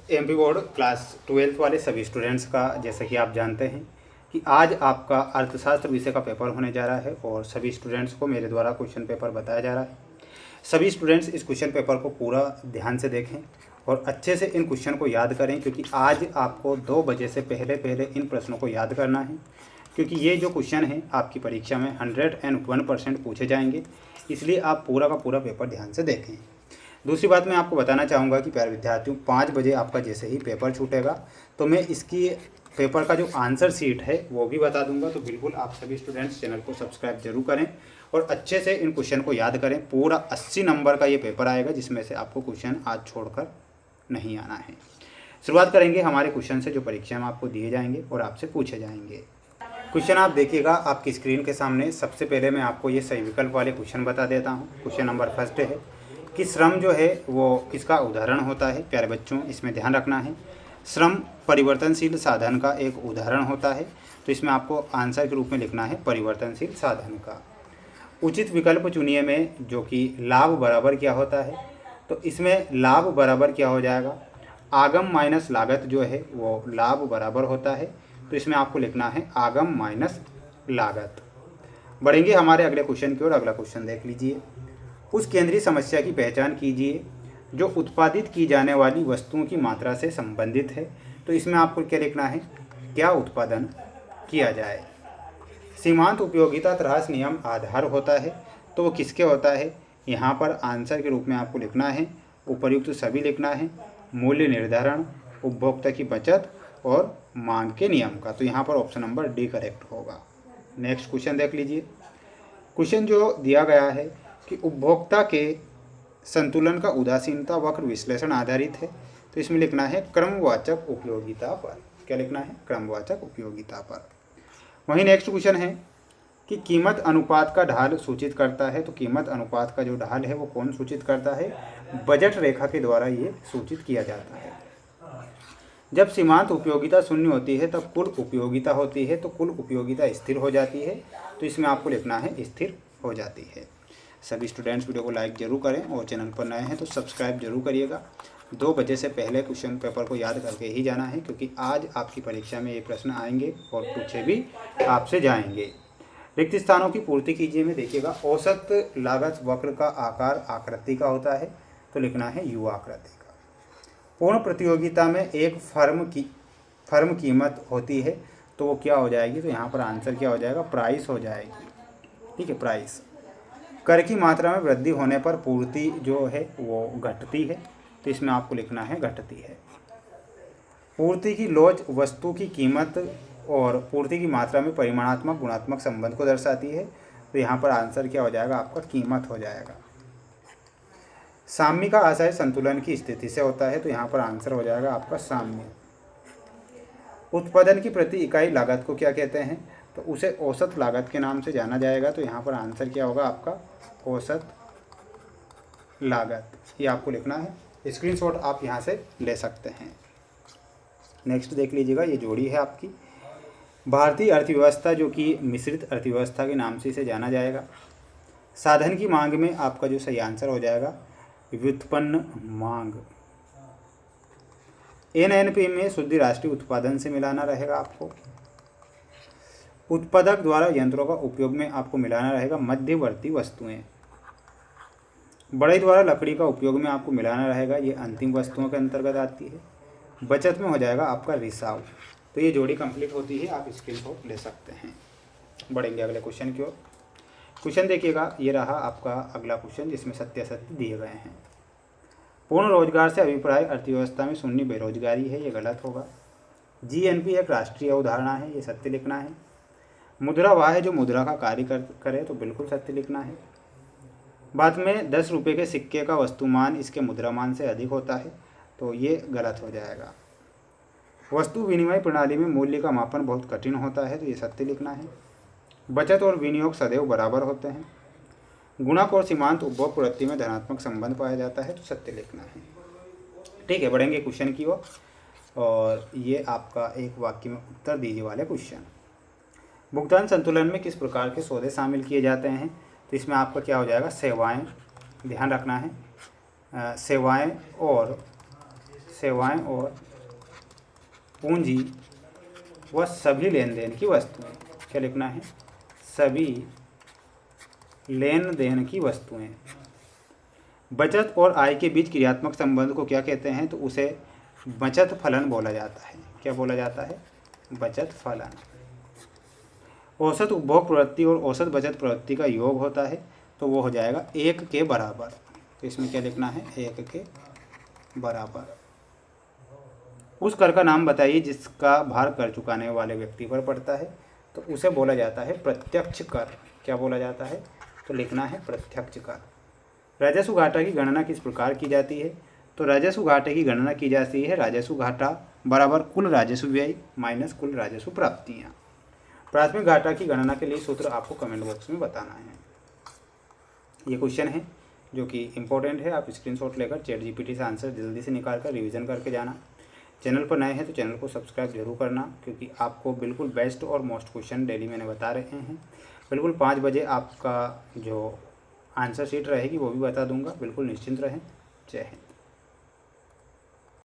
MP board class 12th वाले सभी students का, जैसा कि आप जानते हैं कि आज आपका अर्थशास्त्र विषय का पेपर होने जा रहा है और सभी स्टूडेंट्स को मेरे द्वारा क्वेश्चन पेपर बताया जा रहा है। सभी स्टूडेंट्स इस क्वेश्चन पेपर को पूरा ध्यान से देखें और अच्छे से इन क्वेश्चन को याद करें, क्योंकि आज आपको 2 बजे से पहले इन प्रश्नों को याद करना है, क्योंकि ये जो क्वेश्चन हैं आपकी परीक्षा में 101% पूछे जाएंगे। इसलिए आप पूरा का पूरा पेपर ध्यान से देखें। दूसरी बात मैं आपको बताना चाहूँगा कि प्यारे विद्यार्थियों, 5 बजे आपका जैसे ही पेपर छूटेगा तो मैं इसकी पेपर का जो आंसर शीट है वो भी बता दूंगा। तो बिल्कुल आप सभी स्टूडेंट्स चैनल को सब्सक्राइब जरूर करें और अच्छे से इन क्वेश्चन को याद करें। पूरा 80 नंबर का ये पेपर आएगा, जिसमें से आपको क्वेश्चन आज छोड़कर नहीं आना है। शुरुआत करेंगे हमारे क्वेश्चन से जो परीक्षा में आपको दिए जाएंगे और आपसे पूछे जाएंगे। क्वेश्चन आप देखिएगा आपकी स्क्रीन के सामने। सबसे पहले मैं आपको ये सही विकल्प वाले क्वेश्चन बता देता हूँ। क्वेश्चन नंबर फर्स्ट है कि श्रम जो है वो किसका उदाहरण होता है। प्यारे बच्चों, इसमें ध्यान रखना है, श्रम परिवर्तनशील साधन का एक उदाहरण होता है। तो इसमें आपको आंसर के रूप में लिखना है परिवर्तनशील साधन का। उचित विकल्प चुनिए में जो कि लाभ बराबर क्या होता है। तो इसमें लाभ बराबर क्या हो जाएगा, आगम माइनस लागत जो है वो लाभ बराबर होता है। तो इसमें आपको लिखना है आगम माइनस लागत। बढ़ेंगे हमारे अगले क्वेश्चन की ओर। अगला क्वेश्चन देख लीजिए। उस केंद्रीय समस्या की पहचान कीजिए जो उत्पादित की जाने वाली वस्तुओं की मात्रा से संबंधित है। तो इसमें आपको क्या लिखना है, क्या उत्पादन किया जाए। सीमांत उपयोगिता त्रास नियम आधार होता है, तो वो किसके होता है। यहाँ पर आंसर के रूप में आपको लिखना है उपर्युक्त सभी लिखना है, मूल्य निर्धारण, उपभोक्ता की बचत और मांग के नियम का। तो यहाँ पर ऑप्शन नंबर डी करेक्ट होगा। नेक्स्ट क्वेश्चन देख लीजिए। क्वेश्चन जो दिया गया है कि उपभोक्ता के संतुलन का उदासीनता वक्र विश्लेषण आधारित है। तो इसमें लिखना है क्रमवाचक उपयोगिता पर। क्या लिखना है, क्रमवाचक उपयोगिता पर। वहीं नेक्स्ट क्वेश्चन है कि कीमत अनुपात का ढाल सूचित करता है। तो कीमत अनुपात का जो ढाल है वो कौन सूचित करता है, बजट रेखा के द्वारा ये सूचित किया जाता है। जब सीमांत उपयोगिता शून्य होती है तब कुल उपयोगिता होती है। तो कुल उपयोगिता स्थिर हो जाती है। तो इसमें आपको लिखना है स्थिर हो जाती है। सभी स्टूडेंट्स वीडियो को लाइक जरूर करें और चैनल पर नए हैं तो सब्सक्राइब जरूर करिएगा। 2 बजे से पहले क्वेश्चन पेपर को याद करके ही जाना है, क्योंकि आज आपकी परीक्षा में ये प्रश्न आएंगे और पूछे भी आपसे जाएंगे। रिक्त स्थानों की पूर्ति कीजिए में देखिएगा औसत लागत वक्र का आकार आकृति का होता है। तो लिखना है यू आकृति का। पूर्ण प्रतियोगिता में एक फर्म कीमत होती है, तो वो क्या हो जाएगी। तो यहाँ पर आंसर क्या हो जाएगा, प्राइस हो जाएगी। ठीक है, प्राइस। कर की मात्रा में वृद्धि होने पर पूर्ति जो है वो घटती है। तो इसमें आपको लिखना है घटती है। पूर्ति की लोच वस्तु की कीमत और पूर्ति की मात्रा में परिमाणात्मक गुणात्मक संबंध को दर्शाती है। तो यहाँ पर आंसर क्या हो जाएगा, आपका कीमत हो जाएगा। साम्य का आशय संतुलन की स्थिति से होता है। तो यहाँ पर आंसर हो जाएगा आपका साम्य। उत्पादन की प्रति इकाई लागत को क्या कहते हैं, तो उसे औसत लागत के नाम से जाना जाएगा। तो यहाँ पर आंसर क्या होगा आपका औसत लागत। ये आपको लिखना है, स्क्रीनशॉट आप यहाँ से ले सकते हैं। नेक्स्ट देख लीजिएगा, ये जोड़ी है आपकी। भारतीय अर्थव्यवस्था जो कि मिश्रित अर्थव्यवस्था के नाम से इसे जाना जाएगा। साधन की मांग में आपका जो सही आंसर हो जाएगा व्युत्पन्न मांग। एनएनपी में शुद्ध राष्ट्रीय उत्पादन से मिलाना रहेगा आपको। उत्पादक द्वारा यंत्रों का उपयोग में आपको मिलाना रहेगा मध्यवर्ती वस्तुएं। बढ़ई द्वारा लकड़ी का उपयोग में आपको मिलाना रहेगा, ये अंतिम वस्तुओं के अंतर्गत आती है। बचत में हो जाएगा आपका रिसाव। तो ये जोड़ी कंप्लीट होती है, आप स्क्रीनशॉट ले सकते हैं। बढ़ेंगे अगले क्वेश्चन की ओर। क्वेश्चन देखिएगा, ये रहा आपका अगला क्वेश्चन जिसमें सत्य असत्य दिए गए हैं। पूर्ण रोजगार से अभिप्राय अर्थव्यवस्था में शून्य बेरोजगारी है, ये गलत होगा। जीएनपी एक राष्ट्रीय अवधारणा है, ये सत्य लिखना है। मुद्रा वह है जो मुद्रा का कार्य करे, तो बिल्कुल सत्य लिखना है। बाद में 10 रुपये के सिक्के का वस्तुमान इसके मुद्रामान से अधिक होता है, तो ये गलत हो जाएगा। वस्तु विनिमय प्रणाली में मूल्य का मापन बहुत कठिन होता है, तो ये सत्य लिखना है। बचत और विनियोग सदैव बराबर होते हैं। गुणक और सीमांत उपभोग प्रवृत्ति में धनात्मक संबंध पाया जाता है, तो सत्य लिखना है। ठीक है, बढ़ेंगे क्वेश्चन की ओर। और ये आपका एक वाक्य में उत्तर दीजिए वाले क्वेश्चन। भुगतान संतुलन में किस प्रकार के सौदे शामिल किए जाते हैं। तो इसमें आपका क्या हो जाएगा, सेवाएं। ध्यान रखना है, सेवाएं सेवाएं और पूंजी व सभी लेन देन की वस्तुएं। क्या लिखना है? सभी लेन देन की वस्तुएं। बचत और आय के बीच क्रियात्मक संबंध को क्या कहते हैं? तो उसे बचत फलन बोला जाता है। क्या बोला जाता है? बचत फलन। औसत उपभोग प्रवृत्ति और औसत बचत प्रवृत्ति का योग होता है, तो वो हो जाएगा 1 के बराबर। तो इसमें क्या लिखना है? 1 के बराबर। उस कर का नाम बताइए जिसका भार कर चुकाने वाले व्यक्ति पर पड़ता है, तो उसे बोला जाता है प्रत्यक्ष कर। क्या बोला जाता है? तो लिखना है प्रत्यक्ष कर। राजस्व घाटा की गणना किस प्रकार की जाती है? तो राजस्व घाटे की गणना की जाती है राजस्व घाटा बराबर कुल राजस्व व्यय माइनस कुल राजस्व प्राप्तियाँ। प्राथमिक घाटा की गणना के लिए सूत्र आपको कमेंट बॉक्स में बताना है। ये क्वेश्चन है जो कि इम्पोर्टेंट है, आप स्क्रीनशॉट लेकर ChatGPT से आंसर जल्दी से निकाल कर रिविज़न करके जाना। चैनल पर नए हैं तो चैनल को सब्सक्राइब जरूर करना, क्योंकि आपको बिल्कुल बेस्ट और मोस्ट क्वेश्चन डेली मैंने बता रहे हैं। बिल्कुल 5 बजे आपका जो आंसर शीट रहेगी वो भी बता दूंगा। बिल्कुल निश्चिंत रहें। जय हिंद।